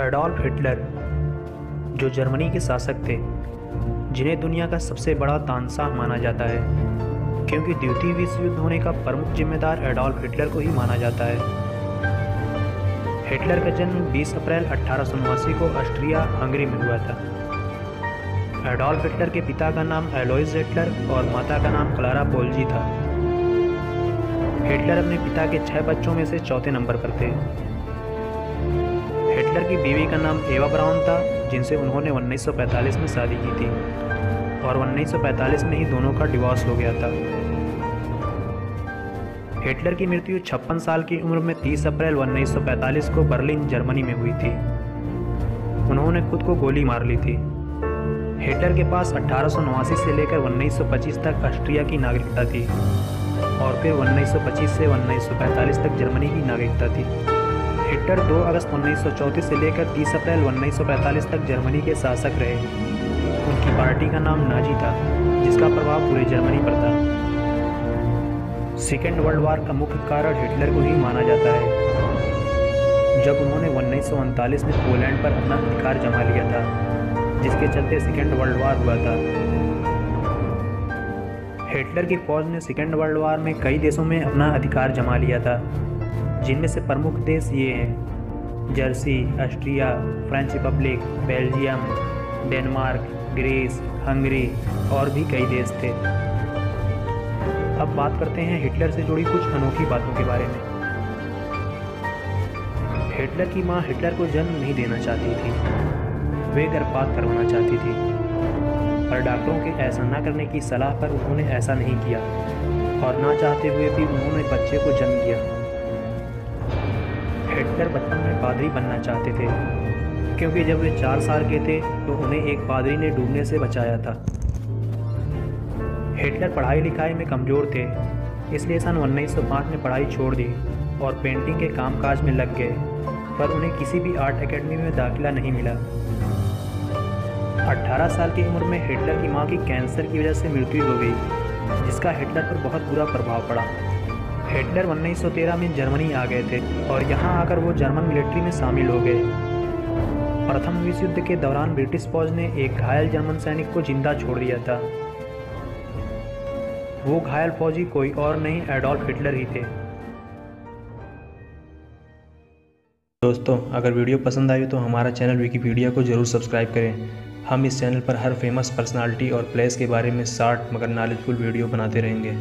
Adolf Hitler, जो Germany के शासक थे, जिन्हें दुनिया का सबसे बड़ा तानाशाह माना जाता है, क्योंकि द्वितीय विश्व युद्ध होने का प्रमुख जिम्मेदार एडोल्फ हिटलर को ही माना जाता है। हिटलर का जन्म 20 अप्रैल 1879 को ऑस्ट्रिया हंगरी में हुआ था। एडोल्फ हिटलर के पिता का नाम एलोइस हिटलर और माता का नाम क्लारा पोल्जी था। हिटलर अपने पिता के 6 बच्चों में से चौथे नंबर पर थे। हिटलर की बीवी का नाम एवा ब्राउन था, जिनसे उन्होंने 1945 में शादी की थी और 1945 में ही दोनों का डिवोर्स हो गया था। हिटलर की मृत्यु 56 साल की उम्र में 30 अप्रैल 1945 को बर्लिन, जर्मनी में हुई थी। उन्होंने खुद को गोली मार ली थी। हिटलर के पास 1889 से लेकर 1925 तक ऑस्ट्रिया की नागरिकता थी और फिर 1925 से 1945 तक जर्मनी की नागरिकता थी। हिटलर 2 अगस्त 1934 से लेकर 30 अप्रैल 1945 तक जर्मनी के शासक रहे। उनकी पार्टी का नाम नाजी था, जिसका प्रभाव पूरे जर्मनी पर था। सेकेंड वर्ल्ड वार का मुख्य कारण हिटलर को ही माना जाता है, जब उन्होंने 1939 में पोलैंड पर अपना अधिकार जमा लिया था, जिसके चलते सेकेंड वर्ल्ड वार हुआ था। हिटलर की फौज ने सेकेंड वर्ल्ड वार में कई देशों में अपना अधिकार जमा लिया था, जिनमें से प्रमुख देश ये हैं: Jersey, Austria, French Republic, Belgium, Denmark, Greece, Hungary और भी कई देश थे। अब बात करते हैं हिटलर से जुड़ी कुछ अनोखी बातों के बारे में। हिटलर की मां हिटलर को जन्म नहीं देना चाहती थी, वे गर्भपात करवाना चाहती थी, पर डॉक्टरों के ऐसा न करने की सलाह पर उन्होंने ऐसा नहीं किया और ना चाहते हुए भी उन्होंने बच्चे को जन्म दिया। हिटलर बचपन में पादरी बनना चाहते थे, क्योंकि जब वे 4 साल के थे तो उन्हें एक पादरी ने डूबने से बचाया था। हिटलर पढ़ाई लिखाई में कमज़ोर थे, इसलिए सन 1905 में पढ़ाई छोड़ दी और पेंटिंग के कामकाज में लग गए, पर उन्हें किसी भी आर्ट एकेडमी में दाखिला नहीं मिला। 18 साल की उम्र में हिटलर की मां की कैंसर की वजह से मृत्यु हो गई, जिसका हिटलर पर बहुत बुरा प्रभाव पड़ा। हिटलर 1913 में जर्मनी आ गए थे और यहाँ आकर वो जर्मन मिलिट्री में शामिल हो गए। प्रथम विश्व युद्ध के दौरान ब्रिटिश फौज ने एक घायल जर्मन सैनिक को जिंदा छोड़ दिया था। वो घायल फौजी कोई और नहीं, एडोल्फ हिटलर ही थे। दोस्तों, अगर वीडियो पसंद आई तो हमारा चैनल विकिपीडिया को जरूर सब्सक्राइब करें। हम इस चैनल पर हर फेमस पर्सनालिटी और प्लेस के बारे में शॉर्ट मगर नॉलेजफुल वीडियो बनाते रहेंगे।